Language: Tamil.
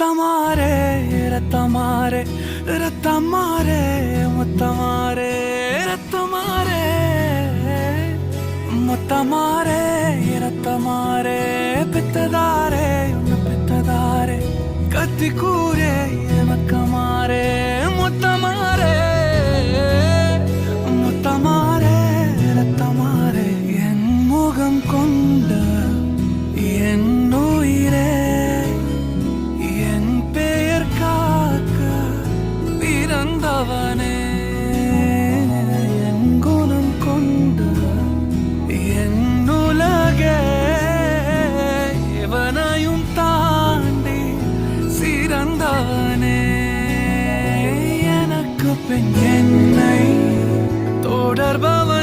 ரத்தமாரே ரத்தமாரே ரத்தமாரே முத்தமாரே ரத்தமாரே முத்தமாரே ரத்தமாரே பித்ததாரே பித்ததாரே கத்தி கூரே மக்கமாரே முத்தமாரே முத்தமாரே ரத்தமாரே என் முகம் கொண்ட என் உயிரே என் பெயர் காக்க பிறந்தவனே என் குணம் கொண்ட என் உலகே எவனையும் தாண்டி சிறந்தவனே எனக்கு பின் என்னை தொடர்பவன்